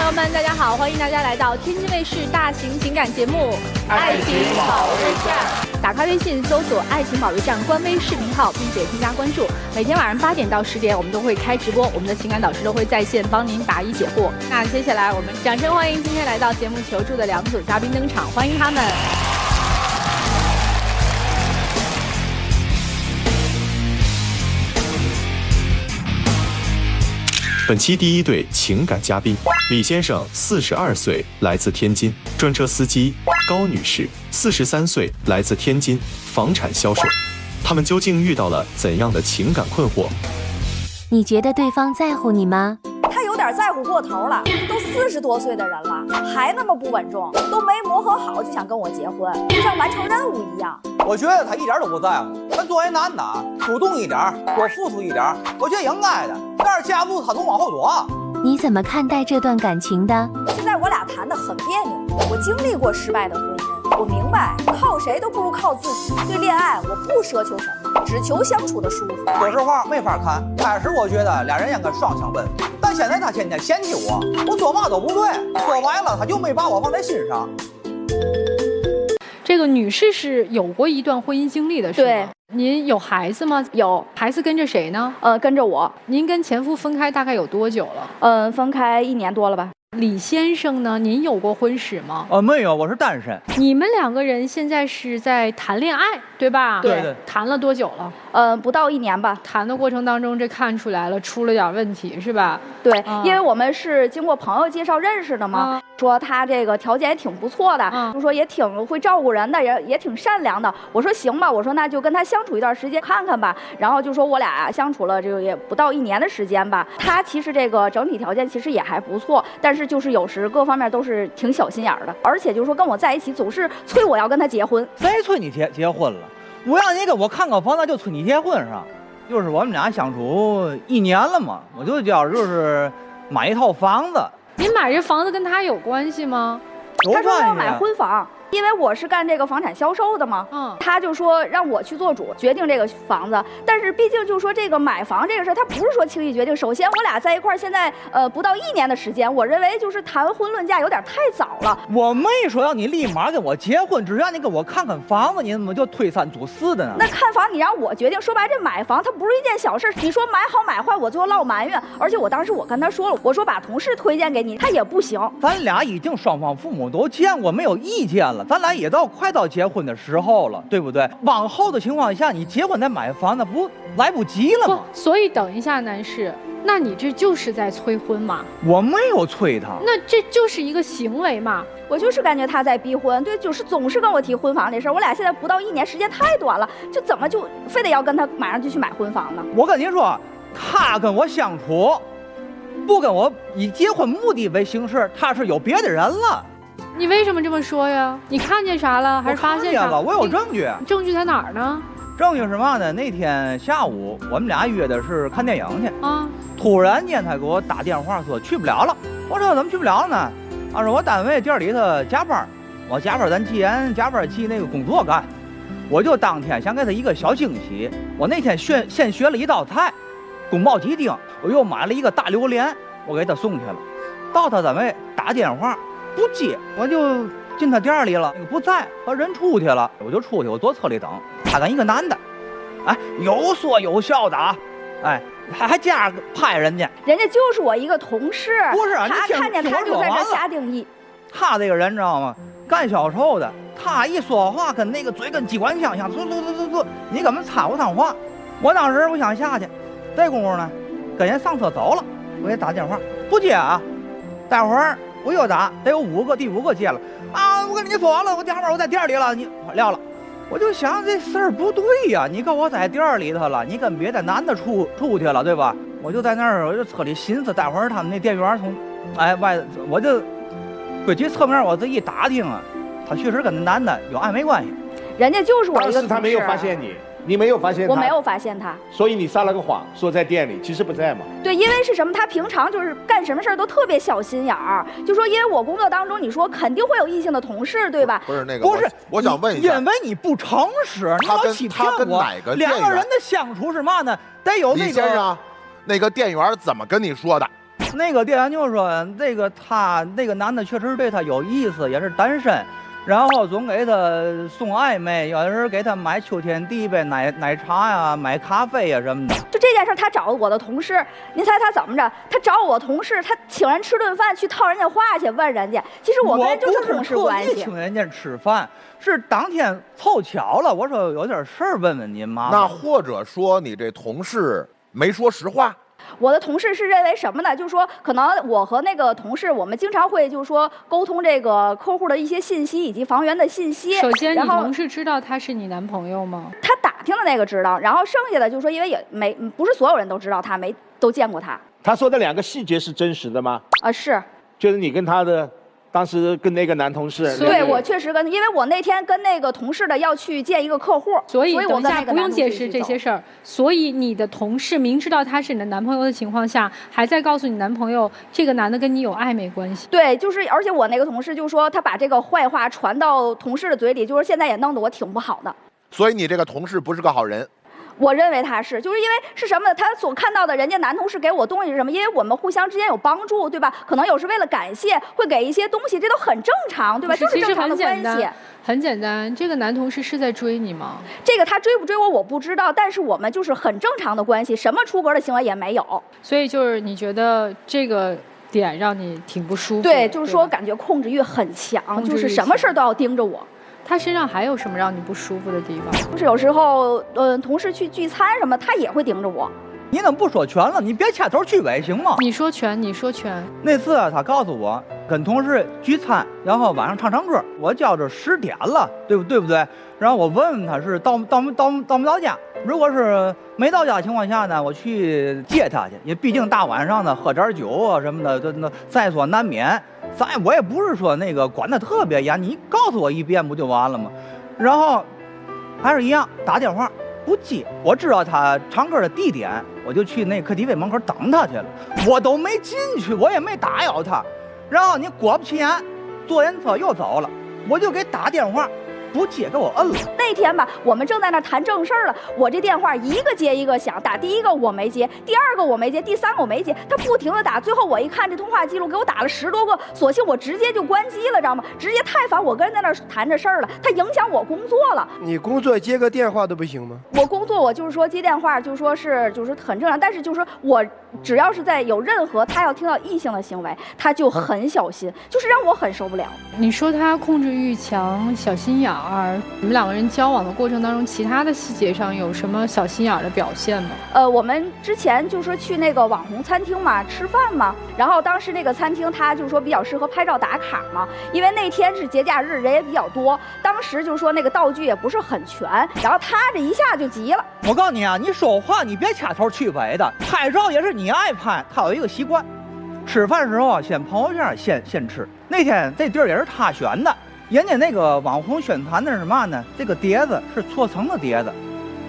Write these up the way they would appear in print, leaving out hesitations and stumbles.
友们，大家好，欢迎大家来到天津卫视大型情感节目《爱情保卫战》。打开微信搜索“爱情保卫战”官微视频号，并且添加关注。每天晚上8点到10点，我们都会开直播，我们的情感导师都会在线帮您答疑解惑。那接下来我们掌声欢迎今天来到节目求助的2组嘉宾登场，欢迎他们。本期第一对情感嘉宾李先生，42岁，来自天津，专车司机；高女士，43岁，来自天津，房产销售。他们究竟遇到了怎样的情感困惑？你觉得对方在乎你吗？他有点在乎过头了，都40多岁的人了，还那么不稳重，都没磨合好就想跟我结婚，就像完成任务一样。我觉得他一点都不在乎。咱作为男的，主动一点，多付出一点，我觉得应该的。但是架不住他总往后躲。你怎么看待这段感情的？现在我俩谈得很别扭，我经历过失败的婚姻，我明白靠谁都不如靠自己。对恋爱我不奢求什么，只求相处的舒服。说实话没法看，开始我觉得俩人应该双向奔，但现在他天天嫌弃我做嘛都不对，说白了他就没把我放在心上。这个女士是有过一段婚姻经历的，是吗？对。您有孩子吗？有。孩子跟着谁呢？跟着我。您跟前夫分开大概有多久了？分开1年多了吧。李先生呢？您有过婚史吗？没有，我是单身。你们2个人现在是在谈恋爱，对吧？对。谈了多久了？不到1年吧。谈的过程当中，这看出来了，出了点问题，是吧？对，因为我们是经过朋友介绍认识的嘛，说他这个条件也挺不错的，就说也挺会照顾人的，也挺善良的。我说行吧，我说那就跟他相处一段时间看看吧。然后就说我俩相处了这个也不到1年的时间吧。他其实这个整体条件其实也还不错，但是就是有时各方面都是挺小心眼儿的，而且就是说跟我在一起总是催我要跟他结婚。谁催你结婚了？我让你给我看个房子就催你结婚上。就是我们俩相处1年了嘛，我就是买一套房子。您买这房子跟他有关系吗？他说要买婚房，因为我是干这个房产销售的嘛，他就说让我去做主决定这个房子。但是毕竟就说这个买房这个事，他不是说轻易决定。首先我俩在一块儿现在不到1年的时间，我认为就是谈婚论嫁有点太早了。我没说让你立马跟我结婚，只让你给我看看房子，你怎么就推3阻4的呢？那看房你让我决定，说白这买房它不是一件小事，你说买好买坏我最后落埋怨。而且我当时我跟他说了，我说把同事推荐给你，他也不行。咱俩已经双方父母都见过，没有意见了，咱俩也快到结婚的时候了，对不对？往后的情况下，你结婚再买房，那不来不及了吗？所以等一下，男士，那你这就是在催婚嘛？我没有催他，那这就是一个行为嘛？我就是感觉他在逼婚，对，就是总是跟我提婚房这事儿。我俩现在不到1年，时间太短了，就怎么就非得要跟他马上就去买婚房呢？我跟你说，他跟我相处，不跟我以结婚目的为形式，他是有别的人了。你为什么这么说呀？你看见啥了？还是发现啥了？我有证据。证据在哪儿呢？证据是嘛呢？那天下午我们俩约的是看电影去啊。突然间他给我打电话说去不了了。我说怎么去不了了呢？他说我单位店里头加班，我加班，咱既然加班去那个工作干，我就当天想给他一个小惊喜。我那天现学了一道菜，宫保鸡丁，我又买了一个大榴莲，我给他送去了。到他单位打电话。不接，我就进他店里了，不在，和人出去了，我就出去，我坐车里等他跟一个男的，哎，有说有笑的啊，哎，还这样拍人家就是我一个同事，不是他看见他就在这瞎定义。他这个人知道吗？干销售的，他一说话跟那个嘴跟机关枪一样，嗖，你根本插不上话。我当时我想下去，这功夫呢，跟人上车走了，我给打电话不接啊，待会儿。我又打，得有5个，第5个接了啊！我跟你说完了，我加班，我在店里了，你撂了。我就想这事儿不对呀，你跟我在店里头了，你跟别的男的出去了，对吧？我就在那儿，我就车里寻思，待会儿他们那店员从，我就归去侧面我这一打听啊，他确实跟那男的有暧昧关系。人家就是我一个同事。当时他没有发现你。你没有发现他？我没有发现他，所以你撒了个谎，说在店里，其实不在嘛。对，因为是什么？他平常就是干什么事儿都特别小心眼儿，就说因为我工作当中，你说肯定会有异性的同事，对吧？不是那个，不是，我想问一下，因为你不诚实，你要欺骗我。2个人的相处是嘛呢？得有那个。李先生，那个店员怎么跟你说的？那个店员就说，他那个男的确实对他有意思，也是单身，然后总给他送暧昧，有的人给他买秋天地呗，奶茶呀，买咖啡呀什么的。就这件事，他找我的同事，您猜他怎么着？他找我同事，他请人吃顿饭，去套人家话去，问人家。其实我跟人就是同事关系。我不是特意请人家吃饭，是当天凑巧了，我说有点事儿问问您嘛。那或者说你这同事没说实话。我的同事是认为什么呢？就是说，可能我和那个同事，我们经常会就是说沟通这个客户的一些信息以及房源的信息。首先，你同事知道他是你男朋友吗？他打听的那个知道，然后剩下的就是说，因为也不是所有人都知道他，都见过他。他说的2个细节是真实的吗？是，就是你跟他的。当时跟那个男同事，对我确实因为我那天跟那个同事的要去见一个客户，所以我等一下不用解释这些事儿。所以你的同事明知道他是你的男朋友的情况下，还在告诉你男朋友这个男的跟你有暧昧关系。对，就是而且我那个同事就说他把这个坏话传到同事的嘴里，就是现在也弄得我挺不好的。所以你这个同事不是个好人。我认为他是，就是因为是什么呢？他所看到的人家男同事给我东西是什么？因为我们互相之间有帮助，对吧？可能有时为了感谢会给一些东西，这都很正常，对吧？就是正常的关系。很简单，这个男同事是在追你吗？这个他追不追我不知道，但是我们就是很正常的关系，什么出格的行为也没有。所以就是你觉得这个点让你挺不舒服？对，就是说感觉控制欲很强，就是什么事都要盯着我。他身上还有什么让你不舒服的地方？就是有时候，同事去聚餐什么，他也会盯着我。你怎么不说全了？你别掐头去尾行吗？你说全，你说全。那次他告诉我跟同事聚餐，然后晚上唱歌，我觉着10点了，对不对？然后我问问他是到没到家，如果是没到家的情况下呢，我去接他去，因为毕竟大晚上的喝点酒啊什么的，那在所难免。我也不是说那个管得特别严，你告诉我一遍不就完了吗？然后还是一样打电话不接，我知道他唱歌的地点，我就去那KTV门口等他去了，我都没进去，我也没打扰他。然后你果不其然，坐人车又走了，我就给打电话。不接，给我摁了。那天吧，我们正在那谈正事儿了，我这电话一个接一个响，打第一个我没接，第二个我没接，第3个我没接，他不停的打，最后我一看这通话记录，给我打了10多个，索性我直接就关机了，知道吗？直接太烦，我跟人在那谈着事儿了，他影响我工作了。你工作接个电话都不行吗？我工作我就是说接电话，就是说很正常，但是就是说我只要是在有任何他要听到异性的行为，他就很小心，就是让我很受不了。你说他控制欲强，小心眼儿。你们2个人交往的过程当中，其他的细节上有什么小心眼的表现吗？我们之前就说去那个网红餐厅嘛，吃饭嘛，然后当时那个餐厅他就说比较适合拍照打卡嘛，因为那天是节假日，人也比较多，当时就说那个道具也不是很全，然后他这一下就急了。我告诉你啊，你说话你别掐头去尾的，拍照也是你爱拍，他有一个习惯，吃饭时候啊，先朋友圈先吃。那天这地儿也是他选的。人家那个网红宣传的是嘛呢？这个碟子是错层的碟子，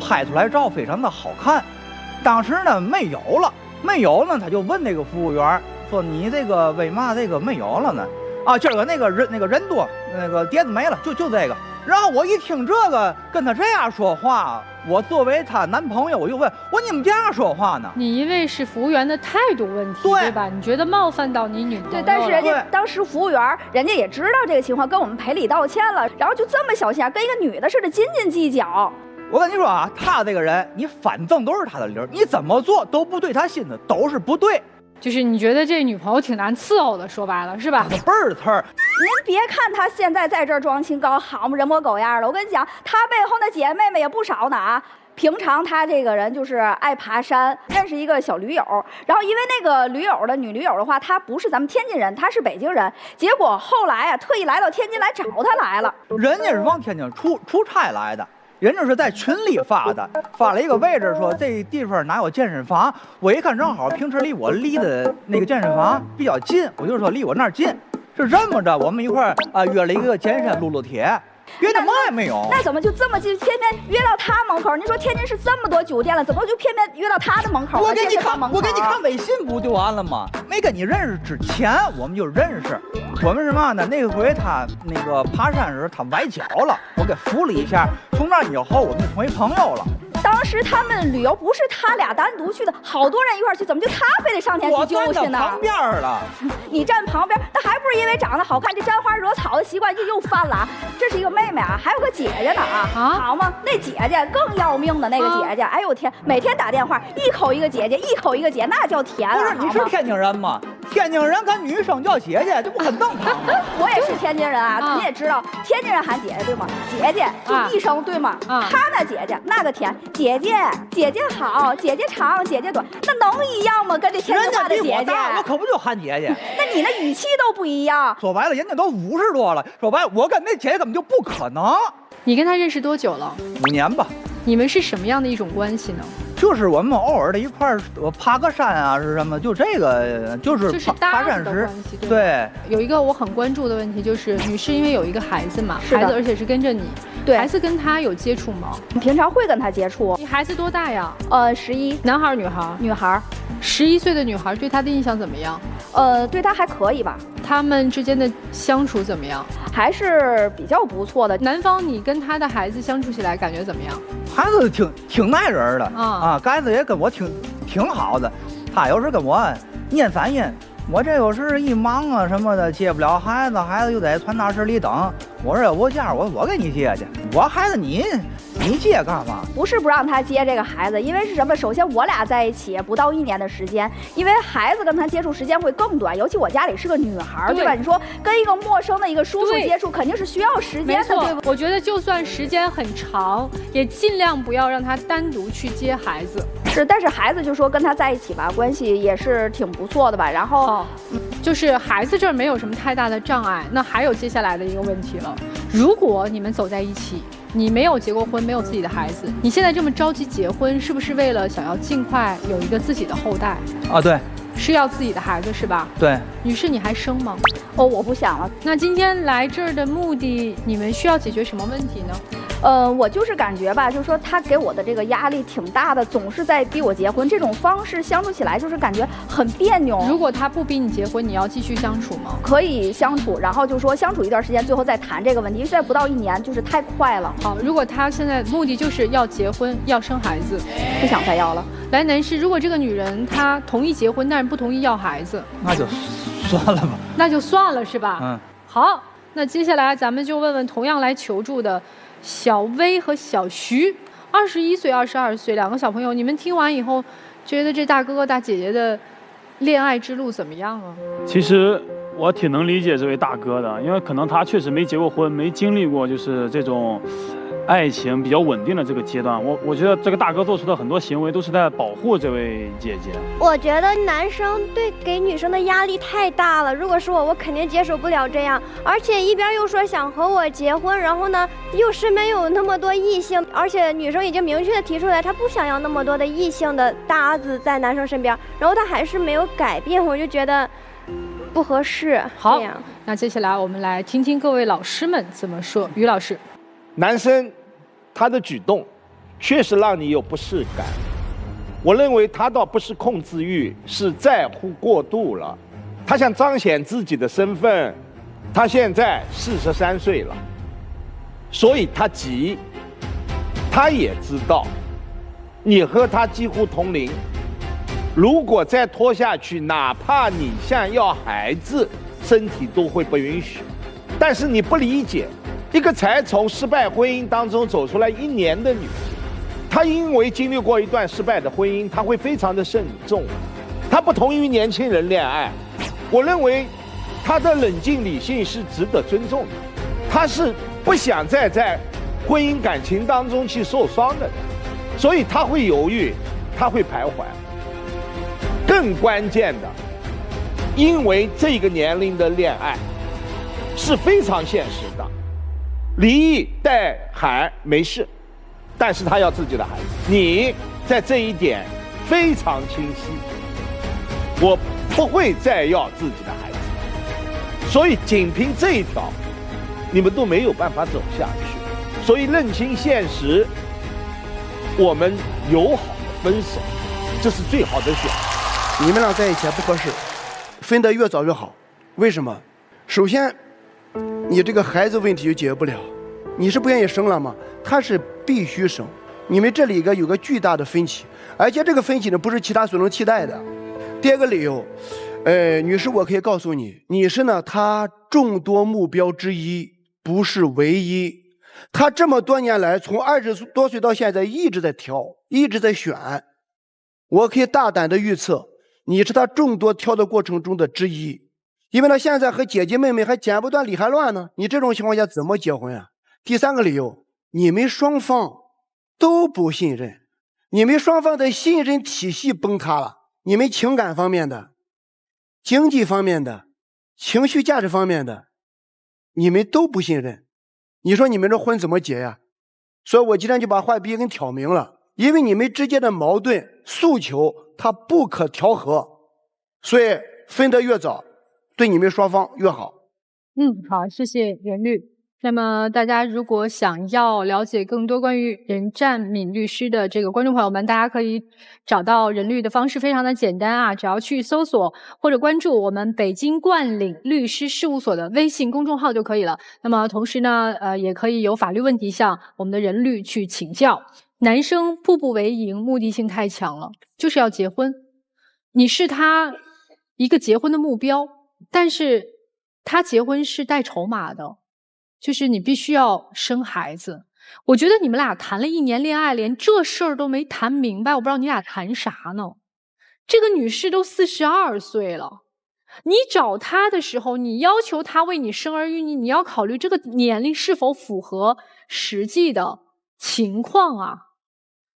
拍出来照非常的好看。当时呢没有呢，他就问那个服务员说：“你这个为嘛这个没有了呢？”啊，今儿个那个人多，那个碟子没了，就这个。然后我一听这个，跟他这样说话，我作为他男朋友，我就问我你们这样说话呢？你因为是服务员的态度问题，对吧？你觉得冒犯到你女朋友了？对，但是人家当时服务员，人家也知道这个情况，跟我们赔礼道歉了，然后就这么小心眼，跟一个女的似的斤斤计较。我跟你说啊，他这个人，你反正都是他的理儿，你怎么做都不对他心的，都是不对。就是你觉得这女朋友挺难伺候的，说白了是吧？倍儿刺儿。您别看他现在在这儿装清高，好嘛，人模狗样的。我跟你讲，他背后那姐妹们也不少呢啊。平常他这个人就是爱爬山，认识一个小驴友，然后因为那个女驴友的话，她不是咱们天津人，她是北京人，结果后来啊，特意来到天津来找他来了。人家是往天津出差来的。人家是在群里发了一个位置，说这地方哪有健身房。我一看正好平时离的那个健身房比较近，我就说离我那儿近。是这么着，我们一块儿约了一个健身撸铁，别的嘛也没有。那怎么就这么近，偏偏约到他门口？你说天津是这么多酒店了，怎么就偏偏约到他的门口？我给你看微信不就完了吗？没跟你认识之前我们就认识。我们是嘛呢？那回他那个爬山时他崴脚了，我给扶了一下，从那以后我们就成为朋友了。当当时他们旅游不是他俩单独去的，好多人一块去，怎么就他非得上前去救去呢？我站旁边了，你站旁边，那还不是因为长得好看，这沾花惹草的习惯又犯了啊？这是一个妹妹啊，还有个姐姐呢啊，好吗？那姐姐更要命的那个姐姐，哎呦天，每天打电话，一口一个姐姐，一口一个姐，那叫甜啊！不是，你是天津人吗？天津人跟女生叫姐姐，这不很正常吗？我也是天津人啊，你也知道，天津人喊姐姐对吗？姐姐就一声对吗？他那姐姐那个甜，姐姐姐姐好，姐姐长，姐姐短，那能一样吗？跟这天津话的姐姐，人家比我大，我可不就喊姐姐？那你那语气都不一样。说白了，人家都50多了，说白了，我跟那姐姐根本就不可能。你跟他认识多久了？5年吧。你们是什么样的一种关系呢？就是我们偶尔的一块儿爬个山啊，是什么？就这个，就是爬山时。对。有一个我很关注的问题，就是女士因为有一个孩子嘛，孩子而且是跟着你，对，孩子跟他有接触吗？平常会跟他接触。你孩子多大呀？11。男孩女孩？女孩。11岁的女孩对他的印象怎么样？对他还可以吧。他们之间的相处怎么样？还是比较不错的。男方，你跟他的孩子相处起来感觉怎么样？孩子挺耐人的啊，孩子也跟我挺好的。他有时跟我念3念，我这有时一忙啊什么的接不了孩子，孩子又在传达室里等。我说我家我给你接去，我孩子你接干嘛？不是不让他接这个孩子，因为是什么？首先我俩在一起不到1年的时间，因为孩子跟他接触时间会更短，尤其我家里是个女孩，对吧？你说跟一个陌生的一个叔叔接触，肯定是需要时间的，对不？我觉得就算时间很长，也尽量不要让他单独去接孩子。是，但是孩子就说跟他在一起吧，关系也是挺不错的吧。然后，就是孩子这儿没有什么太大的障碍。那还有接下来的一个问题了，如果你们走在一起，你没有结过婚，没有自己的孩子，你现在这么着急结婚，是不是为了想要尽快有一个自己的后代？啊，对，是要自己的孩子是吧？对。女士，你还生吗？我不想了。那今天来这儿的目的，你们需要解决什么问题呢？我就是感觉吧，就是说他给我的这个压力挺大的，总是在逼我结婚，这种方式相处起来就是感觉很别扭。如果他不逼你结婚，你要继续相处吗？可以相处，然后就说相处一段时间，最后再谈这个问题，因为现在不到1年，就是太快了。好，如果他现在目的就是要结婚，要生孩子，不想再要了。来，男士，如果这个女人她同意结婚，但是不同意要孩子，那就算了吧。那就算了是吧？好，那接下来咱们就问问同样来求助的小薇和小徐，21岁、22岁2个小朋友，你们听完以后，觉得这大哥哥大姐姐的恋爱之路怎么样啊？其实我挺能理解这位大哥的，因为可能他确实没结过婚，没经历过就是这种爱情比较稳定的这个阶段。我觉得这个大哥做出的很多行为都是在保护这位姐姐。我觉得男生给女生的压力太大了，如果是我肯定接受不了这样。而且一边又说想和我结婚，然后呢又身边有那么多异性，而且女生已经明确的提出来，她不想要那么多的异性的搭子在男生身边，然后她还是没有改变，我就觉得不合适。好，那接下来我们来听听各位老师们怎么说。于老师，男生他的举动确实让你有不适感，我认为他倒不是控制欲，是在乎过度了。他想彰显自己的身份，他现在43岁了，所以他急。他也知道你和他几乎同龄，如果再拖下去，哪怕你想要孩子，身体都会不允许。但是你不理解，一个才从失败婚姻当中走出来1年的女性，她因为经历过一段失败的婚姻，她会非常的慎重，她不同于年轻人恋爱。我认为她的冷静理性是值得尊重的，她是不想再在婚姻感情当中去受伤的人，所以她会犹豫，她会徘徊。更关键的，因为这个年龄的恋爱是非常现实的，离异带孩没事，但是他要自己的孩子。你在这一点非常清晰，我不会再要自己的孩子，所以仅凭这一条，你们都没有办法走下去。所以认清现实，我们友好的分手，这是最好的选择。你们俩在一起还不合适，分得越早越好。为什么？首先，你这个孩子问题就解决不了。你是不愿意生了吗？他是必须生。你们这里有个巨大的分歧，而且这个分歧呢不是其他所能替代的。第二个理由，女士，我可以告诉你，你是呢他众多目标之一，不是唯一。他这么多年来，从20多岁到现在一直在挑，一直在选。我可以大胆的预测，你是他众多挑的过程中的之一。因为他现在和姐姐妹妹还剪不断理还乱呢，你这种情况下怎么结婚啊？第三个理由，你们双方都不信任，你们双方的信任体系崩塌了，你们情感方面的、经济方面的、情绪价值方面的，你们都不信任。你说你们这婚怎么结呀？所以我今天就把话给你挑明了，因为你们之间的矛盾诉求它不可调和，所以分得越早，对你们双方越好。好，谢谢任律。那么大家如果想要了解更多关于任占敏律师的这个观众朋友们，大家可以找到任律的方式非常的简单啊，只要去搜索或者关注我们北京冠岭律师事务所的微信公众号就可以了。那么同时呢，也可以有法律问题向我们的任律去请教。男生步步为营，目的性太强了，就是要结婚，你是他一个结婚的目标，但是他结婚是带筹码的。就是你必须要生孩子。我觉得你们俩谈了1年恋爱，连这事儿都没谈明白，我不知道你俩谈啥呢。这个女士都42岁了，你找她的时候，你要求她为你生儿育女，你要考虑这个年龄是否符合实际的情况啊。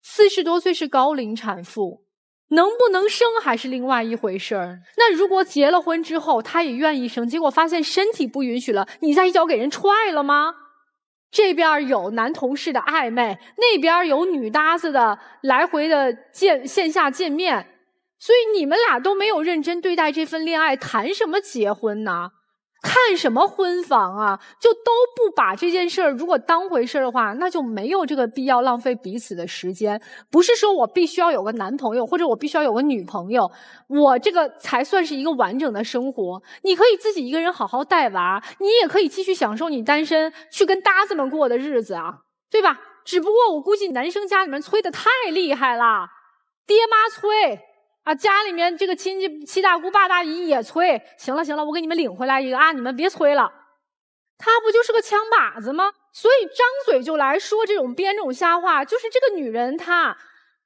40多岁是高龄产妇，能不能生还是另外一回事儿。那如果结了婚之后他也愿意生，结果发现身体不允许了，你再一脚给人踹了吗？这边有男同事的暧昧，那边有女搭子的来回的线下见面，所以你们俩都没有认真对待这份恋爱，谈什么结婚呢？看什么婚房啊？就都不把这件事儿如果当回事儿的话，那就没有这个必要浪费彼此的时间。不是说我必须要有个男朋友，或者我必须要有个女朋友，我这个才算是一个完整的生活。你可以自己一个人好好带娃，你也可以继续享受你单身去跟搭子们过的日子啊，对吧？只不过我估计男生家里面催得太厉害了，爹妈催啊，家里面这个亲戚七大姑八大姨也催，行了行了，我给你们领回来一个啊，你们别催了。他不就是个枪靶子吗？所以张嘴就来说这种编这种瞎话，就是这个女人她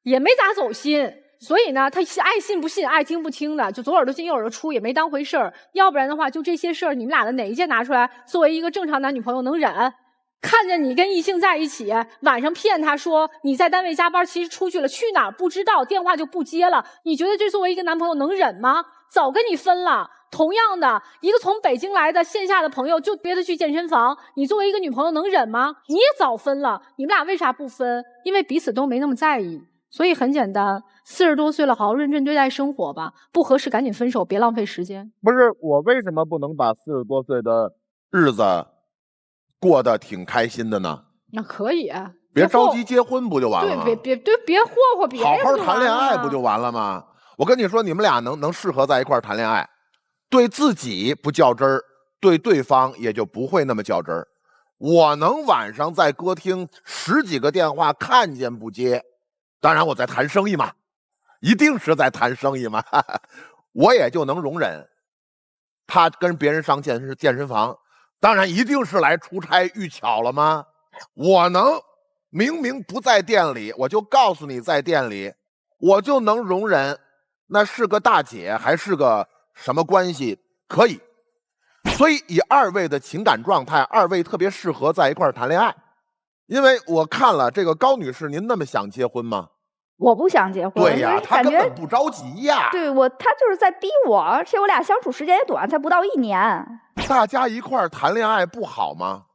也没咋走心，所以呢她爱信不信，爱听不听的，就左耳朵进右耳朵出，也没当回事儿。要不然的话，就这些事儿，你们俩的哪一件拿出来作为一个正常男女朋友能忍？看见你跟异性在一起，晚上骗他说你在单位加班，其实出去了，去哪儿不知道，电话就不接了。你觉得这作为一个男朋友能忍吗？早跟你分了。同样的，一个从北京来的线下的朋友就约他去健身房，你作为一个女朋友能忍吗？你也早分了。你们俩为啥不分？因为彼此都没那么在意。所以很简单，40多岁了，好好认真对待生活吧，不合适赶紧分手，别浪费时间。不是，我为什么不能把40多岁的日子过得挺开心的呢？那可以，别着急结婚不就完了吗？对，别霍霍别人，好好谈恋爱不就完了吗？我跟你说，你们俩能适合在一块儿谈恋爱，对自己不较真儿，对对方也就不会那么较真儿。我能晚上在歌厅10几个电话看见不接，当然我在谈生意嘛，一定是在谈生意嘛，我也就能容忍。他跟别人上健身房，当然一定是来出差遇巧了吗？我能明明不在店里，我就告诉你在店里，我就能容忍。那是个大姐还是个什么关系？可以。所以以2位的情感状态，2位特别适合在一块儿谈恋爱。因为我看了这个高女士，您那么想结婚吗？我不想结婚。对呀，她根本不着急呀。对，她就是在逼我，而且我俩相处时间也短，才不到1年。大家一块儿谈恋爱不好吗？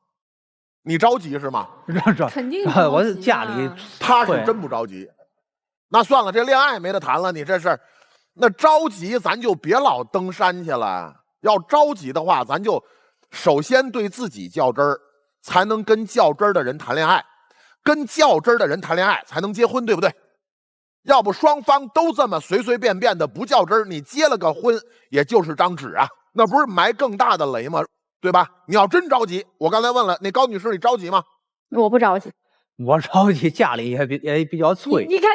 你着急是吗？肯定我家里他是真不着急。那算了，这恋爱没得谈了。你这事儿，那着急咱就别老登山去了。要着急的话，咱就首先对自己较真儿，才能跟较真儿的人谈恋爱，跟较真儿的人谈恋爱才能结婚，对不对？要不双方都这么随随便便的不较真儿，你结了个婚也就是张纸啊，那不是埋更大的雷吗？对吧？你要真着急，我刚才问了那高女士，你着急吗？我不着急。我着急，家里也比较催。你看，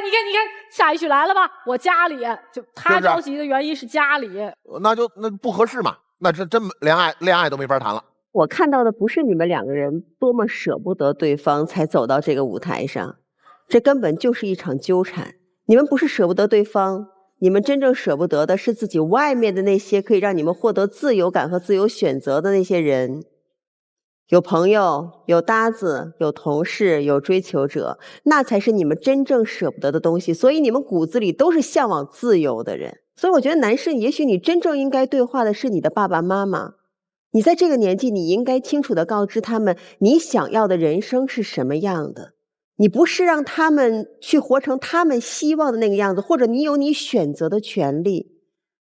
下一句来了吧？我家里就他着急的原因是家里，那不合适嘛？那这真恋爱都没法谈了。我看到的不是你们2个人多么舍不得对方才走到这个舞台上，这根本就是一场纠缠。你们不是舍不得对方，你们真正舍不得的是自己外面的那些可以让你们获得自由感和自由选择的那些人。有朋友，有搭子，有同事，有追求者，那才是你们真正舍不得的东西。所以你们骨子里都是向往自由的人。所以我觉得男生，也许你真正应该对话的是你的爸爸妈妈。你在这个年纪，你应该清楚地告知他们你想要的人生是什么样的。你不是让他们去活成他们希望的那个样子，或者你有你选择的权利。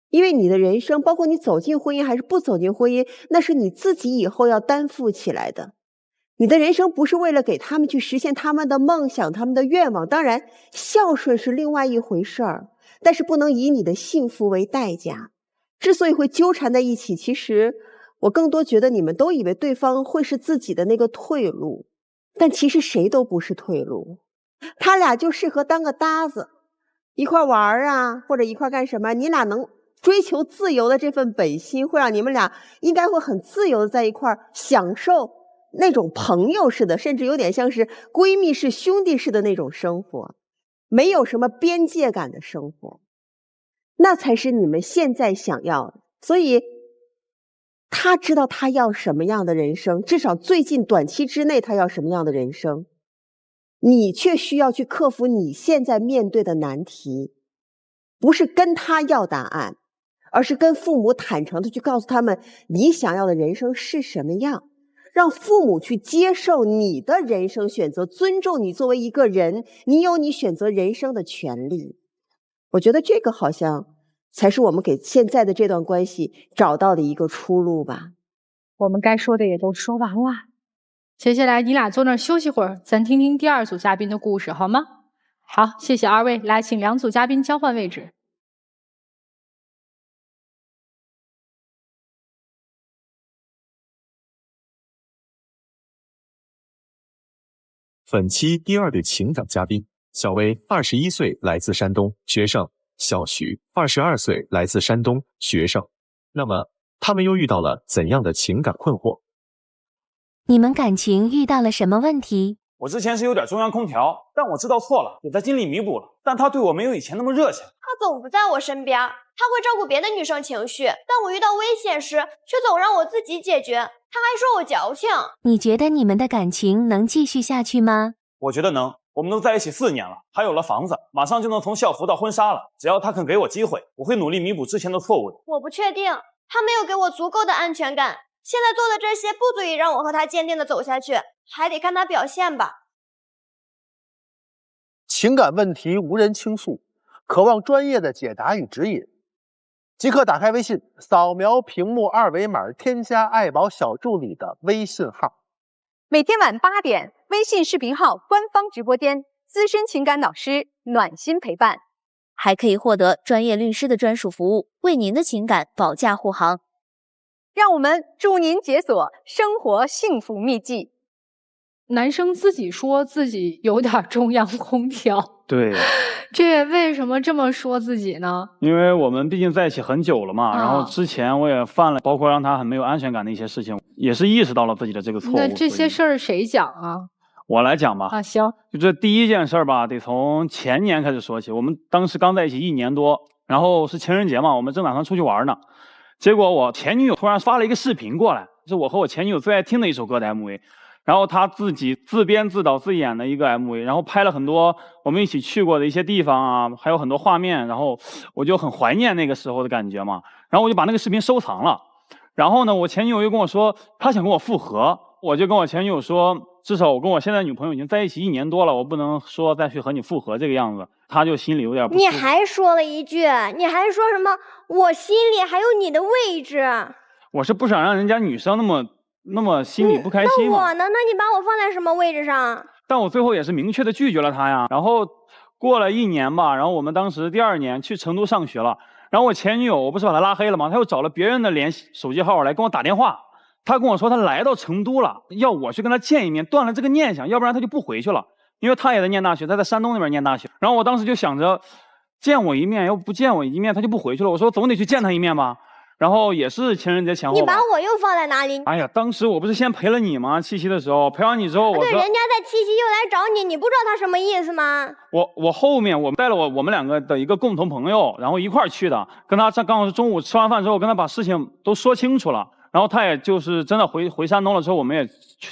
因为你的人生，包括你走进婚姻还是不走进婚姻，那是你自己以后要担负起来的。你的人生不是为了给他们去实现他们的梦想、他们的愿望。当然，孝顺是另外一回事儿，但是不能以你的幸福为代价。之所以会纠缠在一起，其实我更多觉得你们都以为对方会是自己的那个退路，但其实谁都不是退路。他俩就适合当个搭子，一块玩啊，或者一块干什么。你俩能追求自由的这份本心，会让你们俩应该会很自由的在一块享受那种朋友似的，甚至有点像是闺蜜式、兄弟式的那种生活，没有什么边界感的生活，那才是你们现在想要的。所以他知道他要什么样的人生，至少最近短期之内他要什么样的人生，你却需要去克服你现在面对的难题，不是跟他要答案，而是跟父母坦诚的去告诉他们你想要的人生是什么样，让父母去接受你的人生选择，尊重你作为一个人，你有你选择人生的权利。我觉得这个好像才是我们给现在的这段关系找到的一个出路吧。我们该说的也都说完了，接下来你俩坐那儿休息会儿，咱听听第2组嘉宾的故事好吗？好，谢谢2位，来请2组嘉宾交换位置。本期第2对情感嘉宾，小薇21岁，来自山东，学生；小徐22岁，来自山东，学生。那么他们又遇到了怎样的情感困惑？你们感情遇到了什么问题？我之前是有点中央空调，但我知道错了，也在尽力弥补了，但他对我没有以前那么热情。他总不在我身边，他会照顾别的女生情绪，但我遇到危险时却总让我自己解决，他还说我矫情。你觉得你们的感情能继续下去吗？我觉得能，我们都在一起4年了，还有了房子，马上就能从校服到婚纱了。只要他肯给我机会，我会努力弥补之前的错误的。我不确定，他没有给我足够的安全感，现在做的这些不足以让我和他坚定的走下去，还得看他表现吧。情感问题无人倾诉，渴望专业的解答与指引，即刻打开微信，扫描屏幕2维码，添加爱宝小助理的微信号。每天晚8点，微信视频号官方直播间，资深情感导师暖心陪伴，还可以获得专业律师的专属服务，为您的情感保驾护航。让我们祝您解锁生活幸福秘籍。男生自己说自己有点中央空调，对，这为什么这么说自己呢？因为我们毕竟在一起很久了嘛，然后之前我也犯了包括让他很没有安全感的一些事情，也是意识到了自己的这个错误。那这些事儿谁讲啊？我来讲吧。啊，行。就这第一件事吧，得从前年开始说起。我们当时刚在一起1年多，然后是情人节嘛，我们正打算出去玩呢，结果我前女友突然发了一个视频过来，是我和我前女友最爱听的一首歌的 MV。然后他自己自编自导自演的一个 MV， 然后拍了很多我们一起去过的一些地方啊，还有很多画面，然后我就很怀念那个时候的感觉嘛，然后我就把那个视频收藏了。然后呢，我前女友又跟我说她想跟我复合，我就跟我前女友说，至少我跟我现在女朋友已经在一起1年多了，我不能说再去和你复合这个样子。她就心里有点不舒服。你还说了一句，你还说什么我心里还有你的位置。我是不想让人家女生那么心里不开心嘛。那我呢？那你把我放在什么位置上？但我最后也是明确的拒绝了他呀。然后过了1年吧，然后我们当时第2年去成都上学了。然后我前女友，我不是把她拉黑了吗？她又找了别人的手机号来跟我打电话。她跟我说她来到成都了，要我去跟她见一面，断了这个念想，要不然她就不回去了。因为他也在念大学，他在山东那边念大学。然后我当时就想着，见我一面，要不见我一面，他就不回去了。我说总得去见他一面吧。然后也是情人节前后吧。你把我又放在哪里？哎呀，当时我不是先陪了你吗？七夕的时候，陪完你之后，对，人家在七夕又来找你，你不知道他什么意思吗？我后面我带了我们两个的一个共同朋友，然后一块儿去的，跟他刚好是中午吃完饭之后，跟他把事情都说清楚了。然后他也就是真的回山东了之后，我们也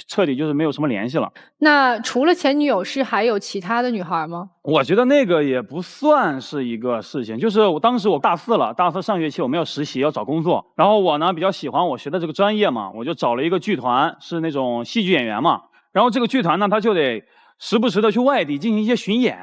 彻底就是没有什么联系了。那除了前女友，是还有其他的女孩吗？我觉得那个也不算是一个事情，就是当时我大四了，大四上学期我们要实习要找工作，然后我呢比较喜欢我学的这个专业嘛，我就找了一个剧团，是那种戏剧演员嘛。然后这个剧团呢，他就得时不时的去外地进行一些巡演。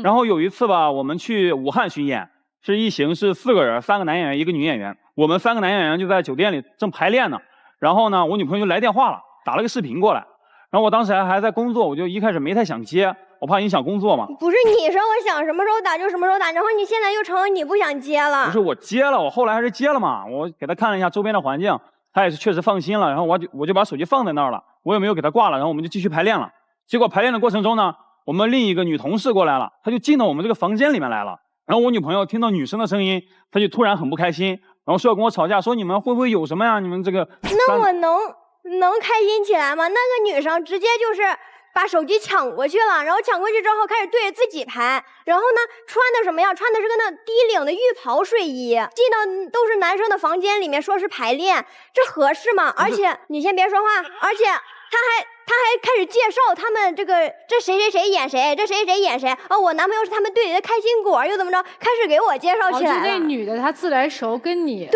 然后有一次吧，我们去武汉巡演，是一行是4个人，3个男演员1个女演员。我们3个男演员就在酒店里正排练呢，然后呢，我女朋友就来电话了，打了个视频过来，然后我当时还在工作，我就一开始没太想接，我怕影响工作嘛。不是你说我想什么时候打就什么时候打，然后你现在又成你不想接了。不是我接了，我后来还是接了嘛，我给他看了一下周边的环境，他也是确实放心了，然后我就把手机放在那儿了，我也没有给他挂了，然后我们就继续排练了。结果排练的过程中呢，我们另一个女同事过来了，她就进到我们这个房间里面来了，然后我女朋友听到女生的声音，她就突然很不开心。然后说要跟我吵架，说你们会不会有什么呀？你们这个……那我能开心起来吗？那个女生直接就是把手机抢过去了，然后抢过去之后开始对着自己拍，然后呢穿的什么样？穿的是个那低领的浴袍睡衣，进到都是男生的房间里面，说是排练，这合适吗？而且你先别说话，而且他还开始介绍他们这谁谁谁演谁，这谁谁谁演谁哦，我男朋友是他们队里的开心果，又怎么着？开始给我介绍起来了。就那女的她自来熟，跟你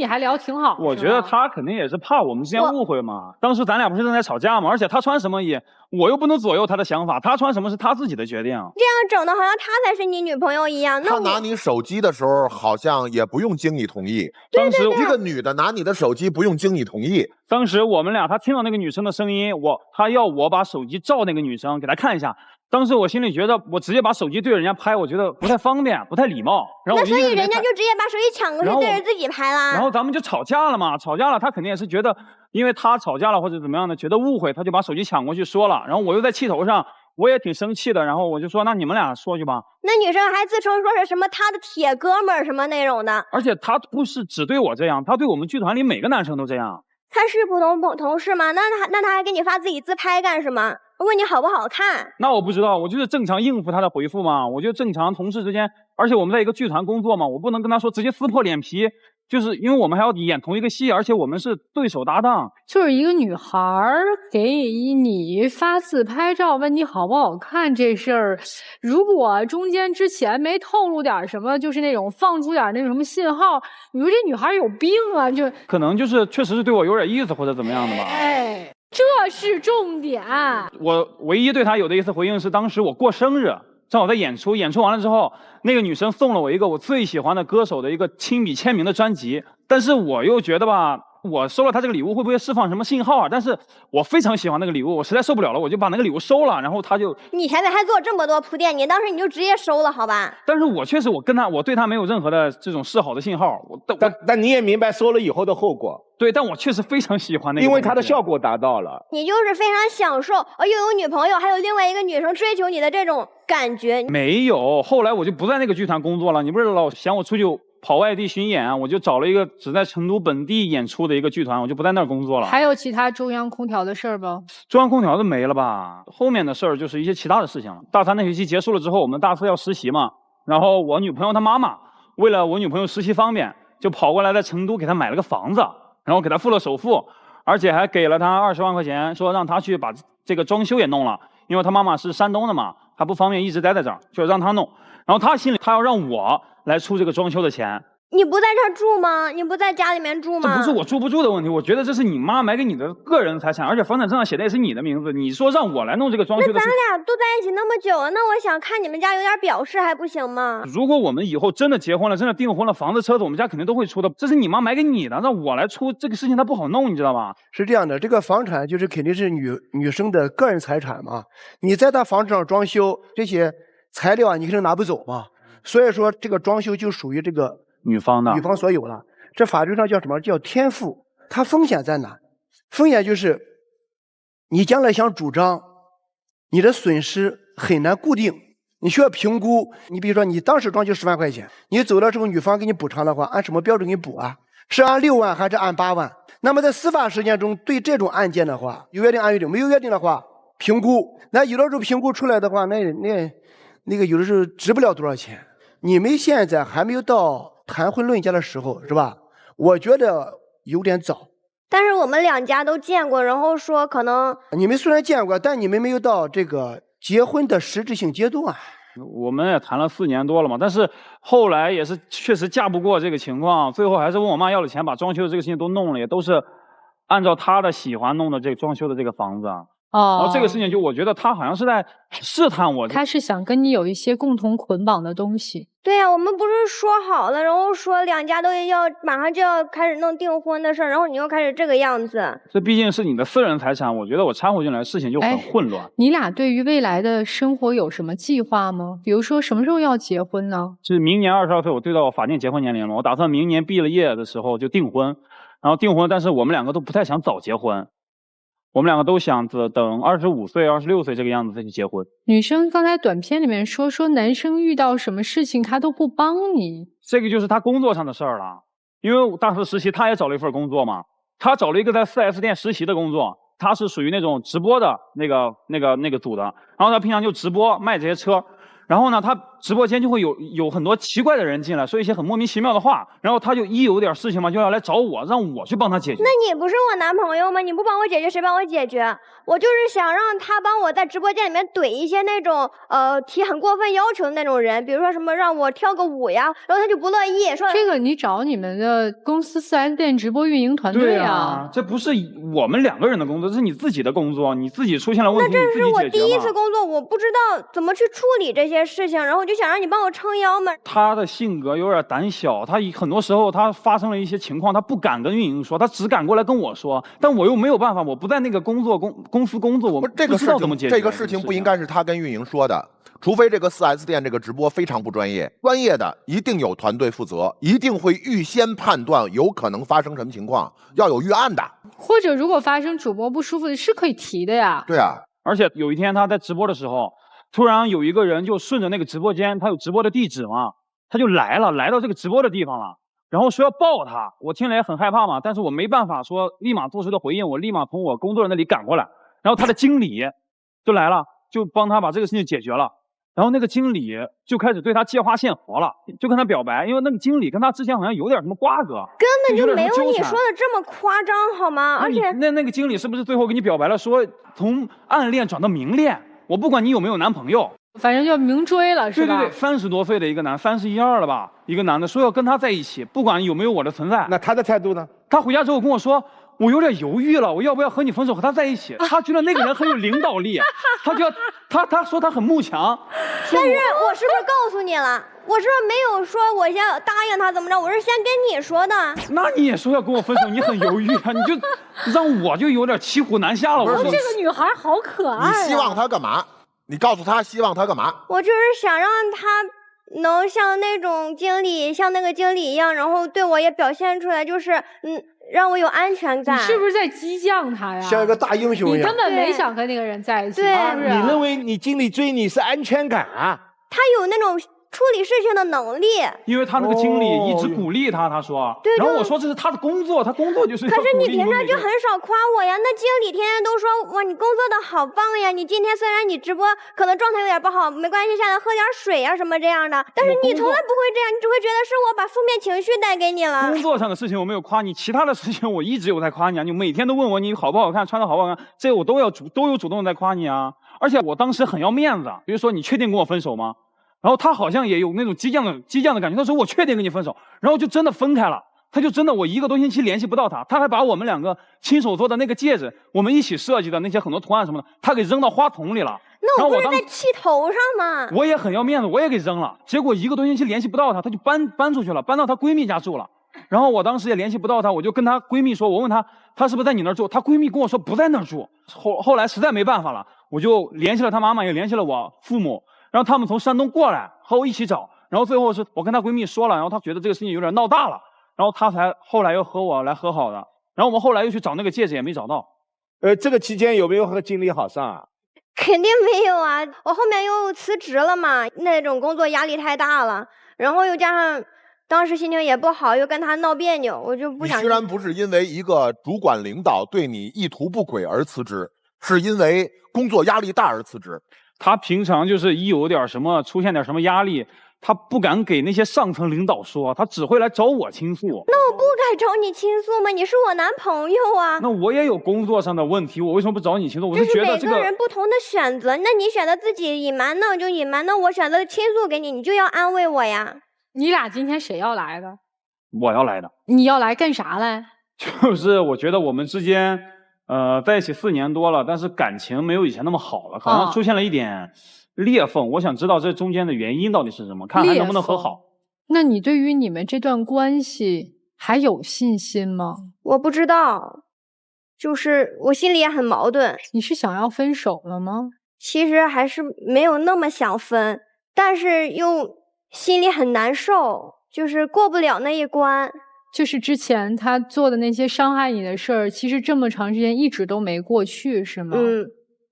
还聊挺好。我觉得她肯定也是怕我们之间误会嘛。当时咱俩不是正在吵架吗？而且她穿什么衣，我又不能左右她的想法，她穿什么是她自己的决定。这样整的好像她才是你女朋友一样。她拿你手机的时候，好像也不用经你同意。当时一个女的拿你的手机不用经你同意。当时我们俩，她听到那个女生的声音，她要我把手机照那个女生给她看一下。当时我心里觉得，我直接把手机对着人家拍，我觉得不太方便，不太礼貌。然后那所以人家就直接把手机抢过去对着自己拍啦。然后咱们就吵架了嘛，吵架了，他肯定也是觉得，因为他吵架了或者怎么样的，觉得误会，他就把手机抢过去说了。然后我又在气头上，我也挺生气的。然后我就说，那你们俩说去吧。那女生还自称说是什么他的铁哥们儿什么那种的。而且他不是只对我这样，他对我们剧团里每个男生都这样。他是普通同事吗？那他还给你发自己自拍干什么？问你好不好看？那我不知道，我就是正常应付他的回复嘛。我就正常同事之间，而且我们在一个剧团工作嘛，我不能跟他说直接撕破脸皮，就是因为我们还要演同一个戏，而且我们是对手搭档。就是一个女孩给你发自拍照，问你好不好看这事儿，如果中间之前没透露点什么，就是那种放出点那种什么信号，你说这女孩有病啊？就可能就是确实是对我有点意思或者怎么样的吧。哎，这是重点。我唯一对她有的一次回应是，当时我过生日，正好在演出，演出完了之后，那个女生送了我一个我最喜欢的歌手的一个亲笔签名的专辑，但是我又觉得吧，我收了她这个礼物会不会释放什么信号啊？但是我非常喜欢那个礼物，我实在受不了了，我就把那个礼物收了，然后她就……你前面还做这么多铺垫，你当时你就直接收了，好吧？但是我确实我对她没有任何的这种示好的信号，但你也明白收了以后的后果。对，但我确实非常喜欢那个，因为它的效果达到了。你就是非常享受，又有女朋友，还有另外一个女生追求你的这种感觉。没有，后来我就不在那个剧团工作了。你不是老想我出去跑外地巡演，我就找了一个只在成都本地演出的一个剧团，我就不在那儿工作了。还有其他中央空调的事儿不？中央空调都没了吧？后面的事儿就是一些其他的事情了。大3那学期结束了之后，我们大4要实习嘛，然后我女朋友她妈妈为了我女朋友实习方便，就跑过来在成都给她买了个房子。然后给他付了首付，而且还给了他20万块钱，说让他去把这个装修也弄了，因为他妈妈是山东的嘛，他不方便一直待在这儿，就让他弄。然后他心里他要让我来出这个装修的钱。你不在这儿住吗？你不在家里面住吗？这不是我住不住的问题，我觉得这是你妈买给你的个人财产，而且房产证上写的也是你的名字。你说让我来弄这个装修的事，那咱俩都在一起那么久了，那我想看你们家有点表示还不行吗？如果我们以后真的结婚了，真的订婚了，房子车子我们家肯定都会出的。这是你妈买给你的，让我来出这个事情，它不好弄，你知道吧？是这样的，这个房产就是肯定是女生的个人财产嘛，你在她房子上装修这些材料啊，你肯定拿不走嘛，所以说这个装修就属于这个女方所有了。这法律上叫什么？叫天赋。它风险在哪？风险就是你将来想主张你的损失很难固定，你需要评估。你比如说，你当时装修10万块钱，你走了之后，女方给你补偿的话，按什么标准给你补啊？是按6万还是按8万？那么在司法实践中，对这种案件的话，有约定按约定，没有约定的话，评估。那有的时候评估出来的话，那个有的时候值不了多少钱。你们现在还没有到谈婚论嫁的时候，是吧？我觉得有点早。但是我们2家都见过，然后说可能你们虽然见过，但你们没有到这个结婚的实质性阶段。我们也谈了4年多了嘛，但是后来也是确实架不过这个情况，最后还是问我妈要了钱，把装修的这个事情都弄了，也都是按照她的喜欢弄的这个装修的这个房子。然后这个事情就我觉得他好像是在试探我，他是想跟你有一些共同捆绑的东西。对呀，我们不是说好了，然后说2家都要马上就要开始弄订婚的事儿，然后你又开始这个样子。这毕竟是你的私人财产，我觉得我掺和进来，事情就很混乱。你俩对于未来的生活有什么计划吗？比如说什么时候要结婚呢？就是明年22岁，我对到法定结婚年龄了，我打算明年毕了业的时候就订婚，然后订婚，但是我们2个都不太想早结婚。我们2个都想着等25岁、26岁这个样子再去结婚。女生刚才短片里面说男生遇到什么事情他都不帮你，这个就是他工作上的事儿了。因为当时实习他也找了一份工作嘛，他找了一个在 4S 店实习的工作，他是属于那种直播的那个组的，然后他平常就直播卖这些车。然后呢，他直播间就会有很多奇怪的人进来，说一些很莫名其妙的话，然后他就一有点事情嘛，就要来找我，让我去帮他解决。那你不是我男朋友吗？你不帮我解决，谁帮我解决？我就是想让他帮我在直播间里面怼一些那种提很过分要求的那种人，比如说什么让我跳个舞呀，然后他就不乐意，说这个你找你们的公司4S店直播运营团队啊。这不是我们2个人的工作，这是你自己的工作，你自己出现了问题，那这是我第一次工作，我不知道怎么去处理这些事情，然后我就想让你帮我撑腰嘛。他的性格有点胆小，他很多时候他发生了一些情况，他不敢跟运营说，他只敢过来跟我说，但我又没有办法，我不在那个公司工作，我不知道怎么解决。这个事情不应该是他跟运营说的，除非这个4S店这个直播非常不专业，专业的一定有团队负责，一定会预先判断有可能发生什么情况，要有预案的。或者如果发生主播不舒服的是可以提的呀。对啊，而且有一天他在直播的时候，突然有一个人就顺着那个直播间，他有直播的地址嘛，他就来到这个直播的地方了，然后说要抱他，我听了也很害怕嘛，但是我没办法说立马做出的回应，我立马从我工作人那里赶过来，然后他的经理就来了，就帮他把这个事情解决了。然后那个经理就开始对他借花献佛了，就跟他表白，因为那个经理跟他之前好像有点什么瓜葛，根本就没有你说的这么夸张好吗？而且那个经理是不是最后跟你表白了，说从暗恋转到明恋？我不管你有没有男朋友，反正就明追了，是吧？对，30多岁的一个男，31、2了吧，一个男的说要跟他在一起，不管有没有我的存在。那他的态度呢？他回家之后跟我说，我有点犹豫了，我要不要和你分手，和他在一起？他觉得那个人很有领导力，他说他很慕强。但是我是不是告诉你了？我是不是没有说我先答应他怎么着？我是先跟你说的。那你也说要跟我分手，你很犹豫啊，你就让我就有点骑虎难下了。我说这个女孩好可爱。你希望她干嘛？你告诉她希望她干嘛？我就是想让她能像那种经理，像那个经理一样，然后对我也表现出来，就是让我有安全感。你是不是在激将他呀？像一个大英雄一样。你根本没想和那个人在一起。对，你认为你经理追你是安全感啊？他有那种处理事情的能力，因为他那个经理一直鼓励他，他说，对，然后我说这是他的工作，他工作就是要鼓励。可是你平常就很少夸我呀，那经理天天都说哇你工作的好棒呀，你今天虽然你直播可能状态有点不好，没关系，下来喝点水啊什么这样的，但是你从来不会这样，你只会觉得是我把负面情绪带给你了。工作上的事情我没有夸你，其他的事情我一直有在夸你啊，你每天都问我你好不好看，穿的好不好看，这我都有主动在夸你啊，而且我当时很要面子，比如说你确定跟我分手吗？然后他好像也有那种激将的感觉，他说我确定跟你分手，然后就真的分开了。他就真的我1个多星期联系不到他，他还把我们2个亲手做的那个戒指，我们一起设计的那些很多图案什么的，他给扔到花丛里了。那我不是在气头上吗？我也很要面子，我也给扔了。结果1个多星期联系不到他，他就搬出去了，搬到她闺蜜家住了。然后我当时也联系不到她，我就跟她闺蜜说，我问她是不是在你那儿住，她闺蜜跟我说不在那儿住。后来实在没办法了，我就联系了她妈妈，也联系了我父母。然后他们从山东过来和我一起找，然后最后是我跟她闺蜜说了，然后她觉得这个事情有点闹大了，然后她才后来又和我来和好的。然后我们后来又去找那个戒指也没找到。这个期间有没有和经理好上啊？肯定没有啊！我后面又辞职了嘛，那种工作压力太大了，然后又加上当时心情也不好，又跟他闹别扭，我就不想。你居然不是因为一个主管领导对你意图不轨而辞职，是因为工作压力大而辞职。他平常就是一有点什么出现点什么压力，他不敢给那些上层领导说，他只会来找我倾诉。那我不该找你倾诉吗？你是我男朋友啊。那我也有工作上的问题，我为什么不找你倾诉？我是觉得这是每个人不同的选择。那你选择自己隐瞒，那我就隐瞒；那我选择倾诉给你，你就要安慰我呀。你俩今天谁要来的？我要来的。你要来干啥来？就是我觉得我们之间，在一起4年多了，但是感情没有以前那么好了，好像出现了一点裂缝。我想知道这中间的原因到底是什么，看还能不能和好。那你对于你们这段关系还有信心吗？我不知道，就是我心里也很矛盾。你是想要分手了吗？其实还是没有那么想分，但是又心里很难受，就是过不了那一关。就是之前他做的那些伤害你的事儿，其实这么长时间一直都没过去，是吗？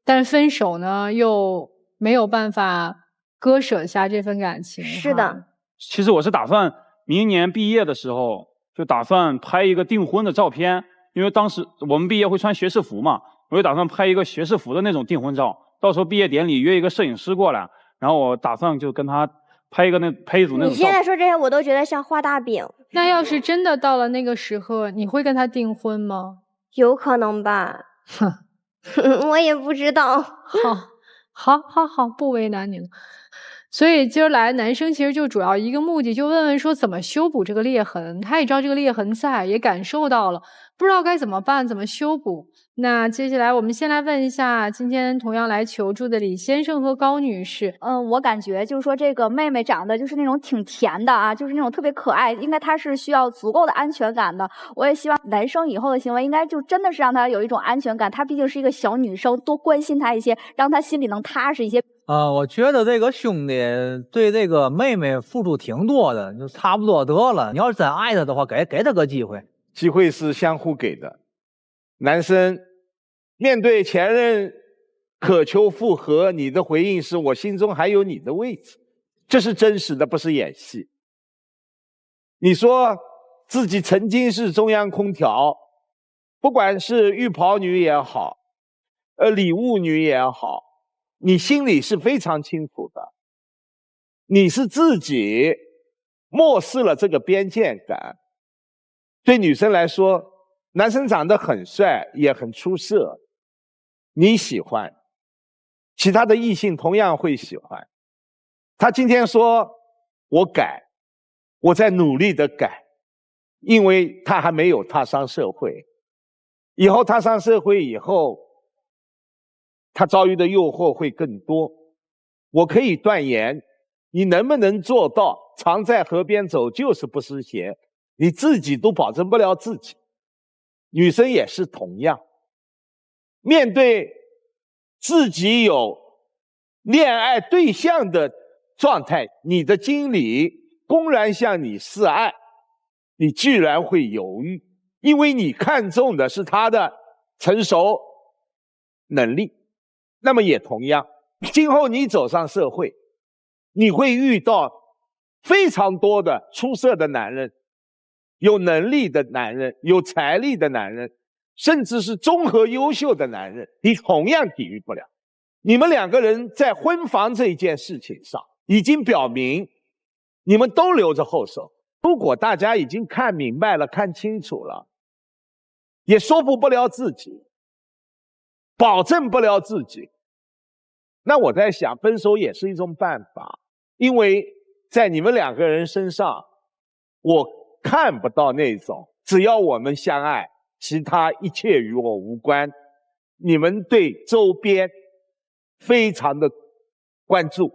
但分手呢，又没有办法割舍下这份感情。是的。其实我是打算明年毕业的时候，就打算拍一个订婚的照片，因为当时我们毕业会穿学士服嘛，我就打算拍一个学士服的那种订婚照，到时候毕业典礼约一个摄影师过来，然后我打算就跟他拍一组那种照。你现在说这些，我都觉得像画大饼。那要是真的到了那个时候，你会跟他订婚吗？有可能吧。我也不知道。好，不为难你了。所以今儿来，男生其实就主要一个目的，就问问说怎么修补这个裂痕。他也知道这个裂痕在，也感受到了，不知道该怎么办，怎么修补。那接下来我们先来问一下今天同样来求助的李先生和高女士。我感觉就是说这个妹妹长得就是那种挺甜的啊，就是那种特别可爱，应该她是需要足够的安全感的。我也希望男生以后的行为应该就真的是让她有一种安全感，她毕竟是一个小女生，多关心她一些，让她心里能踏实一些。我觉得这个兄弟对这个妹妹付出挺多的，就差不多得了。你要是真爱她的话，给她个机会。机会是相互给的。男生面对前任渴求复合，你的回应是我心中还有你的位置，这是真实的，不是演戏。你说自己曾经是中央空调，不管是浴袍女也好，礼物女也好，你心里是非常清楚的，你是自己漠视了这个边界感。对女生来说，男生长得很帅，也很出色，你喜欢，其他的异性同样会喜欢。他今天说我改，我在努力的改，因为他还没有踏上社会，以后踏上社会以后，他遭遇的诱惑会更多。我可以断言，你能不能做到常在河边走，就是不湿鞋，你自己都保证不了自己。女生也是同样，面对自己有恋爱对象的状态，你的经理公然向你示爱，你居然会犹豫，因为你看重的是他的成熟能力。那么也同样，今后你走上社会，你会遇到非常多的出色的男人，有能力的男人，有财力的男人，甚至是综合优秀的男人，你同样抵御不了。你们两个人在婚房这一件事情上已经表明你们都留着后手。如果大家已经看明白了，看清楚了，也说服不了自己，保证不了自己，那我在想，分手也是一种办法。因为在你们两个人身上，我看不到那种只要我们相爱，其他一切与我无关。你们对周边非常的关注，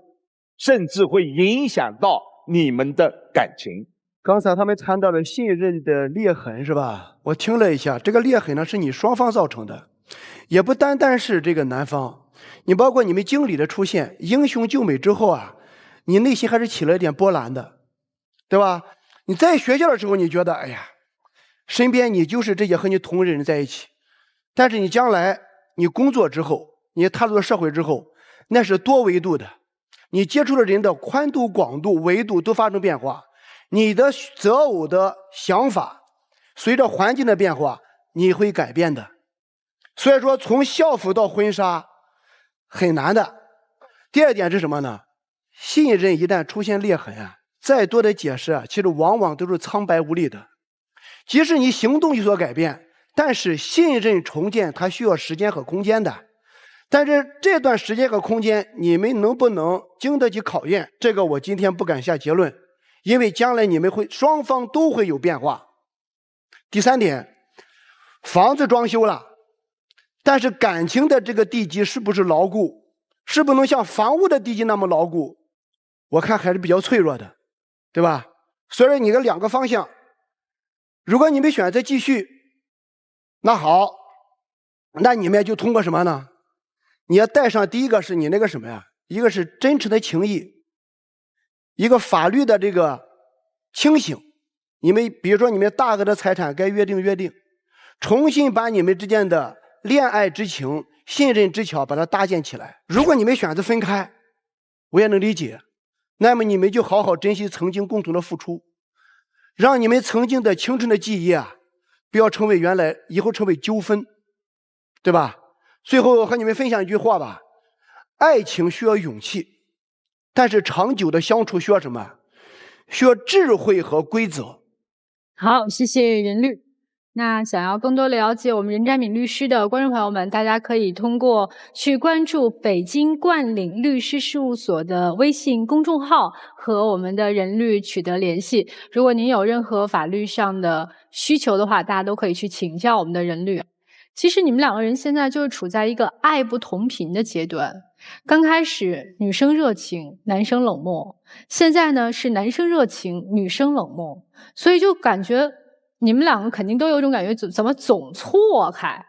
甚至会影响到你们的感情。刚才他们谈到了信任的裂痕，是吧？我听了一下，这个裂痕呢是你双方造成的，也不单单是这个男方，你包括你们经理的出现，英雄救美之后啊，你内心还是起了一点波澜的，对吧？你在学校的时候，你觉得哎呀，身边你就是这些和你同龄人在一起，但是你将来你工作之后，你踏入了社会之后，那是多维度的，你接触的人的宽度、广度、维度都发生变化，你的择偶的想法随着环境的变化你会改变的。所以说从校服到婚纱很难的。第二点是什么呢？信任一旦出现裂痕啊，再多的解释啊，其实往往都是苍白无力的。即使你行动有所改变，但是信任重建它需要时间和空间的。但是这段时间和空间你们能不能经得起考验，这个我今天不敢下结论，因为将来你们会双方都会有变化。第三点，房子装修了，但是感情的这个地基是不是牢固，是不能像房屋的地基那么牢固，我看还是比较脆弱的，对吧？所以你的两个方向，如果你们选择继续，那好，那你们就通过什么呢？你要带上第一个是你那个什么呀？一个是真诚的情谊，一个法律的这个清醒。你们比如说你们大额的财产该约定，重新把你们之间的恋爱之情、信任之桥把它搭建起来。如果你们选择分开，我也能理解，那么你们就好好珍惜曾经共同的付出，让你们曾经的青春的记忆啊，不要成为以后成为纠纷，对吧？最后和你们分享一句话吧，爱情需要勇气，但是长久的相处需要什么？需要智慧和规则。好，谢谢任律。那想要更多了解我们任占敏律师的观众朋友们，大家可以通过去关注北京冠岭律师事务所的微信公众号和我们的任律取得联系。如果您有任何法律上的需求的话，大家都可以去请教我们的任律。其实你们两个人现在就是处在一个爱不同频的阶段。刚开始女生热情，男生冷漠，现在呢是男生热情，女生冷漠，所以就感觉你们两个肯定都有一种感觉，怎么总错开，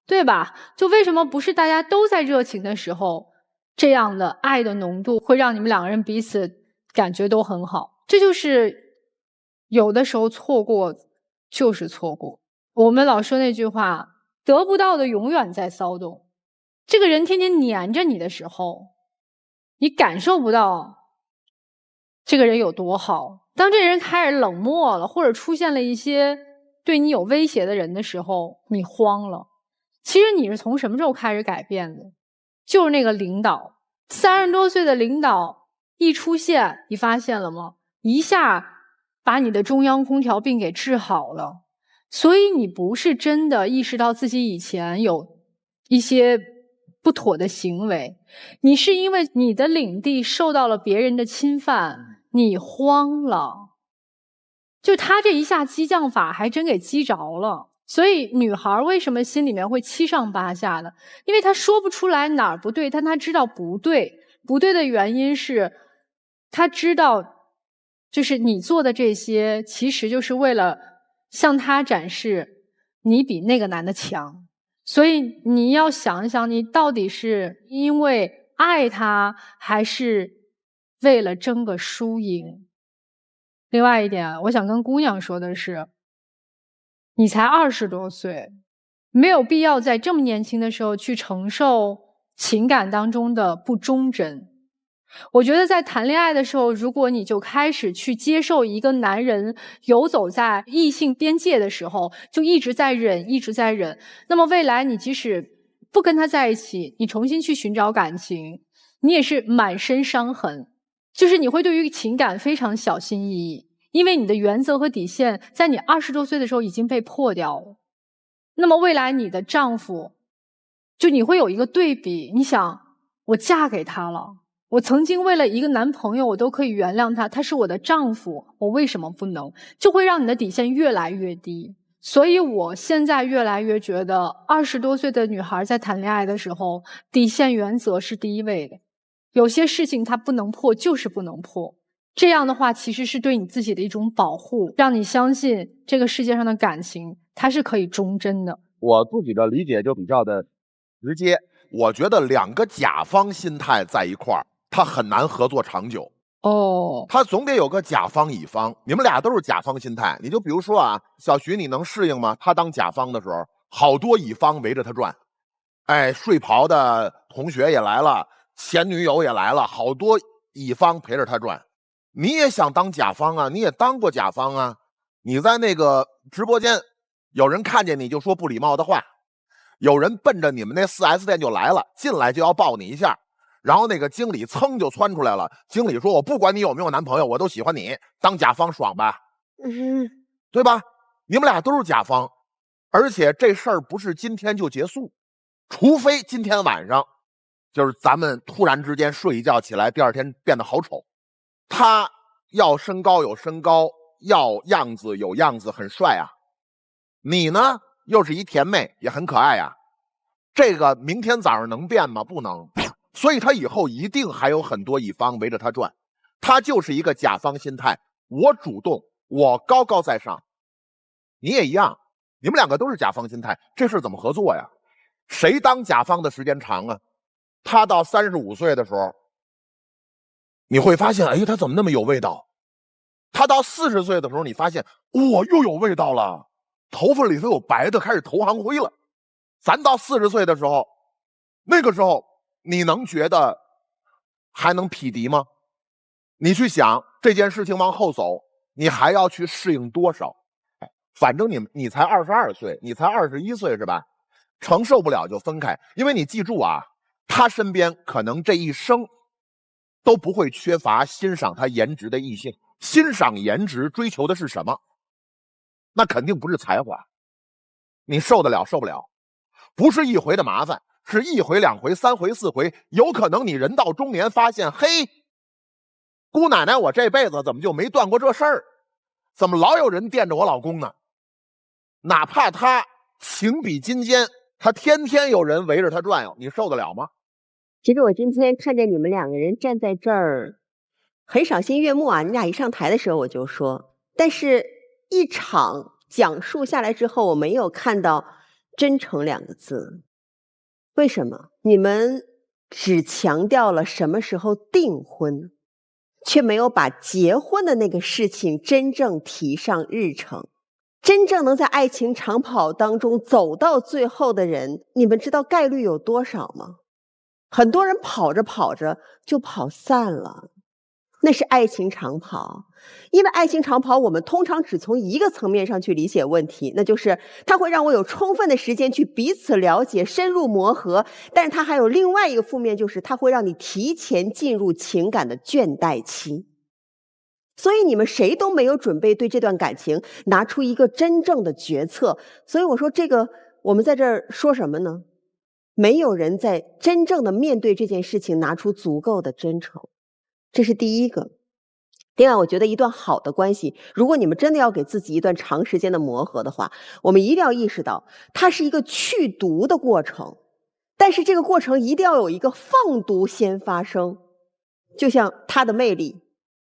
对吧？就为什么不是大家都在热情的时候，这样的爱的浓度会让你们两个人彼此感觉都很好？这就是有的时候错过就是错过。我们老说那句话，得不到的永远在骚动。这个人天天黏着你的时候，你感受不到这个人有多好。当这人开始冷漠了，或者出现了一些对你有威胁的人的时候，你慌了。其实你是从什么时候开始改变的？就是那个领导，30多岁的领导一出现，你发现了吗？一下把你的中央空调病给治好了。所以你不是真的意识到自己以前有一些不妥的行为，你是因为你的领地受到了别人的侵犯，你慌了。就他这一下激将法还真给激着了。所以女孩为什么心里面会七上八下的？因为她说不出来哪儿不对，但她知道不对。不对的原因是她知道，就是你做的这些其实就是为了向他展示你比那个男的强。所以你要想一想，你到底是因为爱他，还是为了争个输赢。另外一点，我想跟姑娘说的是，你才20多岁，没有必要在这么年轻的时候去承受情感当中的不忠贞。我觉得在谈恋爱的时候，如果你就开始去接受一个男人游走在异性边界的时候，就一直在忍，那么未来你即使不跟他在一起，你重新去寻找感情，你也是满身伤痕，就是你会对于情感非常小心翼翼，因为你的原则和底线在你20多岁的时候已经被破掉了。那么未来你的丈夫，就你会有一个对比，你想，我嫁给他了，我曾经为了一个男朋友我都可以原谅他，他是我的丈夫，我为什么不能？就会让你的底线越来越低。所以我现在越来越觉得20多岁的女孩在谈恋爱的时候，底线原则是第一位的。有些事情它不能破就是不能破，这样的话其实是对你自己的一种保护，让你相信这个世界上的感情它是可以忠贞的。我自己的理解就比较的直接，我觉得两个甲方心态在一块儿，他很难合作长久。他总得有个甲方乙方，你们俩都是甲方心态。你就比如说啊，小徐你能适应吗？他当甲方的时候，好多乙方围着他转，哎，睡袍的同学也来了，前女友也来了，好多乙方陪着他转。你也想当甲方啊，你也当过甲方啊。你在那个直播间，有人看见你就说不礼貌的话，有人奔着你们那 4S 店就来了，进来就要抱你一下，然后那个经理噌就窜出来了。经理说：“我不管你有没有男朋友，我都喜欢你，当甲方爽吧？”对吧？你们俩都是甲方，而且这事儿不是今天就结束，除非今天晚上就是咱们突然之间睡一觉起来，第二天变得好丑。他要身高有身高，要样子有样子，很帅啊。你呢，又是一甜妹，也很可爱啊。这个明天早上能变吗？不能。所以他以后一定还有很多乙方围着他转，他就是一个甲方心态，我主动，我高高在上。你也一样，你们两个都是甲方心态，这事怎么合作呀？谁当甲方的时间长啊？他到35岁的时候，你会发现，哎，他怎么那么有味道？他到40岁的时候，你发现，哇，又有味道了，头发里头有白的，开始头行灰了。咱到40岁的时候，那个时候你能觉得还能匹敌吗？你去想这件事情往后走，你还要去适应多少？哎，反正你才22岁，你才21岁是吧？承受不了就分开，因为你记住啊，他身边可能这一生都不会缺乏欣赏他颜值的异性。欣赏颜值追求的是什么？那肯定不是才华。你受得了受不了？不是一回的麻烦，是1回2回3回4回，有可能你人到中年发现，嘿，姑奶奶，我这辈子怎么就没断过这事儿？怎么老有人惦着我老公呢？哪怕他情比金坚，他天天有人围着他转悠，你受得了吗？其实我今天看见你们两个人站在这儿，很赏心悦目啊！你俩一上台的时候我就说，但是一场讲述下来之后，我没有看到真诚2个字。为什么？你们只强调了什么时候订婚，却没有把结婚的那个事情真正提上日程。真正能在爱情长跑当中走到最后的人，你们知道概率有多少吗？很多人跑着跑着就跑散了，那是爱情长跑。因为爱情长跑，我们通常只从一个层面上去理解问题，那就是它会让我有充分的时间去彼此了解、深入磨合，但是它还有另外一个负面，就是它会让你提前进入情感的倦怠期。所以你们谁都没有准备对这段感情拿出一个真正的决策。所以我说这个，我们在这儿说什么呢？没有人在真正的面对这件事情拿出足够的真诚，这是第一个。另外，我觉得一段好的关系，如果你们真的要给自己一段长时间的磨合的话，我们一定要意识到，它是一个去毒的过程，但是这个过程一定要有一个放毒先发生。就像它的魅力，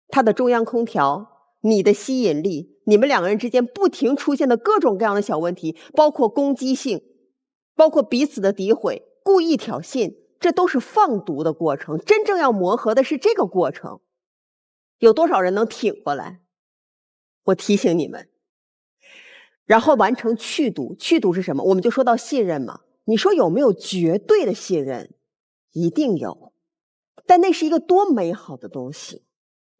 它的中央空调，你的吸引力，你们两个人之间不停出现的各种各样的小问题，包括攻击性，包括彼此的诋毁、故意挑衅，这都是放毒的过程。真正要磨合的是这个过程。有多少人能挺过来？我提醒你们，然后完成去毒。去毒是什么？我们就说到信任嘛。你说有没有绝对的信任？一定有，但那是一个多美好的东西。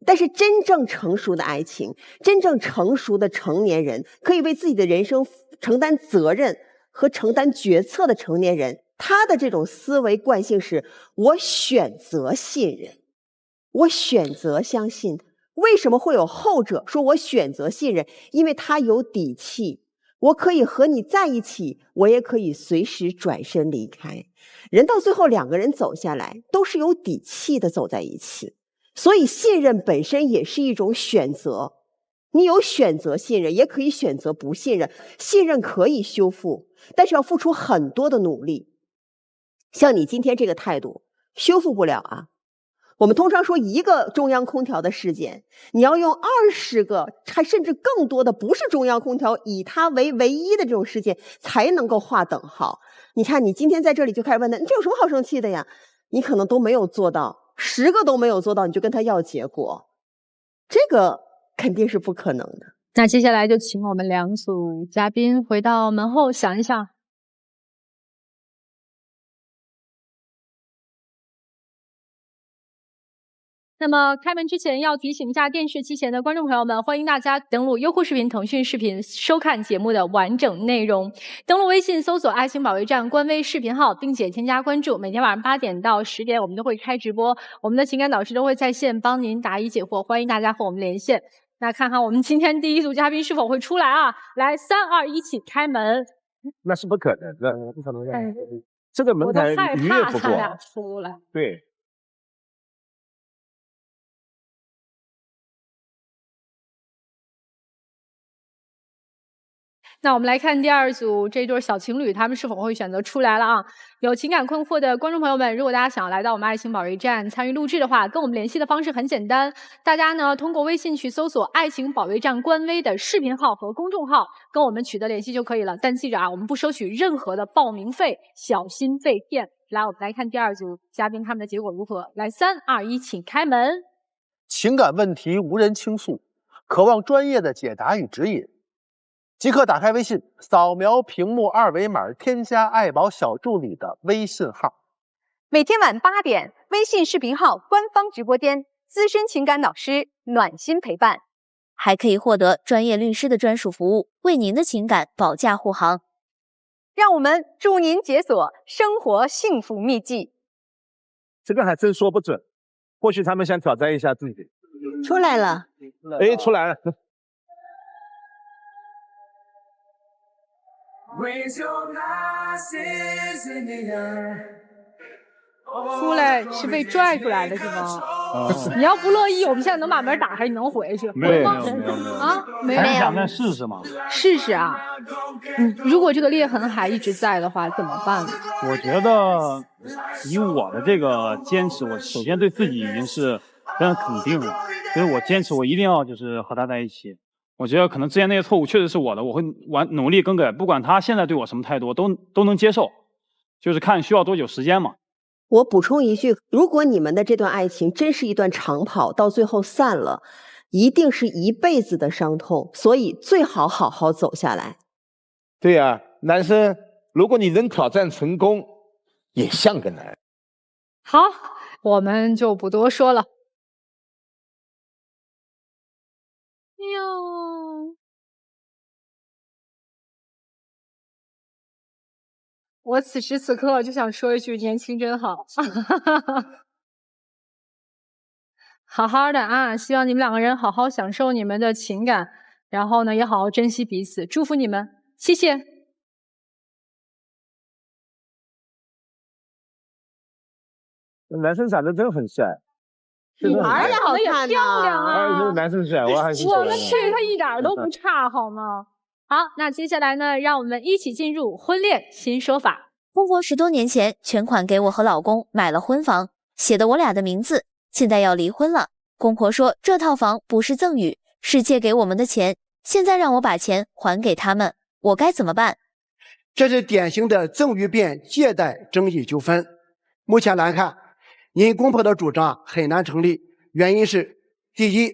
但是真正成熟的爱情，真正成熟的成年人，可以为自己的人生承担责任和承担决策的成年人，他的这种思维惯性是：我选择信任，我选择相信。为什么会有后者？说我选择信任，因为他有底气，我可以和你在一起，我也可以随时转身离开。人到最后两个人走下来，都是有底气的走在一起。所以信任本身也是一种选择，你有选择信任，也可以选择不信任。信任可以修复，但是要付出很多的努力。像你今天这个态度，修复不了啊。我们通常说一个中央空调的事件，你要用20个，还甚至更多的不是中央空调，以它为唯一的这种事件，才能够划等号。你看，你今天在这里就开始问他，你这有什么好生气的呀？你可能都没有做到，10个都没有做到，你就跟他要结果，这个肯定是不可能的。那接下来就请我们2组嘉宾回到门后想一想。那么开门之前要提醒一下电视机前的观众朋友们，欢迎大家登录优酷视频、腾讯视频收看节目的完整内容。登录微信搜索爱情保卫战官微视频号，并且添加关注。每天晚上8点到10点，我们都会开直播，我们的情感导师都会在线帮您答疑解惑，欢迎大家和我们连线。那看看我们今天第一组嘉宾是否会出来啊？来，3、2、1，起开门。那是不可能的，不可能的。这个门槛逾越不过。我都害怕他俩出来。对。那我们来看第二组这对小情侣，他们是否会选择出来了啊？有情感困惑的观众朋友们，如果大家想要来到我们爱情保卫战参与录制的话，跟我们联系的方式很简单，大家呢通过微信去搜索爱情保卫战官微的视频号和公众号，跟我们取得联系就可以了。但记着啊，我们不收取任何的报名费，小心被骗。来，我们来看第二组嘉宾他们的结果如何。来，3、2、1，请开门。情感问题无人倾诉，渴望专业的解答与指引。即刻打开微信，扫描屏幕2维码，添加爱宝小助理的微信号。每天晚8点，微信视频号官方直播间，资深情感导师暖心陪伴，还可以获得专业律师的专属服务，为您的情感保驾护航。让我们祝您解锁生活幸福秘籍。这个还真说不准，或许他们想挑战一下自己。出来了，哎，出来了。出来是被拽出来的是吗？你要不乐意，我们现在能把门打开，你能回去？没有啊，没有。还是想再试试吗？试试啊。如果这个裂痕还一直在的话，怎么办呢？我觉得以我的这个坚持，我首先对自己已经是非常肯定了，所以我坚持，我一定要就是和他在一起。我觉得可能之前那些错误确实是我的，我会努力更改，不管他现在对我什么态度，都能接受，就是看需要多久时间嘛。我补充一句，如果你们的这段爱情真是一段长跑，到最后散了，一定是一辈子的伤痛，所以最好好好走下来。对呀，男生，如果你能挑战成功，也像个男人。好，我们就不多说了。我此时此刻就想说一句：年轻真好，好好的啊！希望你们两个人好好享受你们的情感，然后呢，也好好珍惜彼此，祝福你们，谢谢。男生长得真很帅，女孩也长得也漂亮啊！这个男生帅，我还是我们对他一点都不差，好吗？好，那接下来呢，让我们一起进入婚恋新说法。公婆10多年前全款给我和老公买了婚房，写的我俩的名字，现在要离婚了。公婆说这套房不是赠与，是借给我们的钱，现在让我把钱还给他们，我该怎么办？这是典型的赠与变借贷争议纠纷。目前来看，您公婆的主张很难成立，原因是：第一，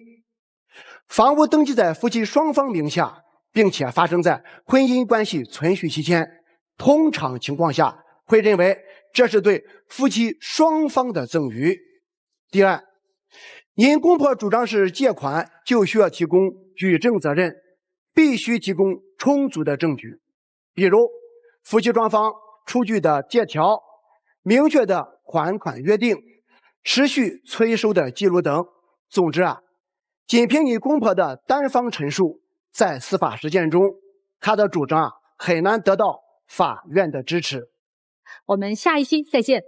房屋登记在夫妻双方名下，并且发生在婚姻关系存续期间，通常情况下会认为这是对夫妻双方的赠与。第二，您公婆主张是借款，就需要提供举证责任，必须提供充足的证据，比如夫妻双方出具的借条、明确的还款约定、持续催收的记录等。总之啊，仅凭你公婆的单方陈述，在司法实践中，他的主张很难得到法院的支持。我们下一期再见。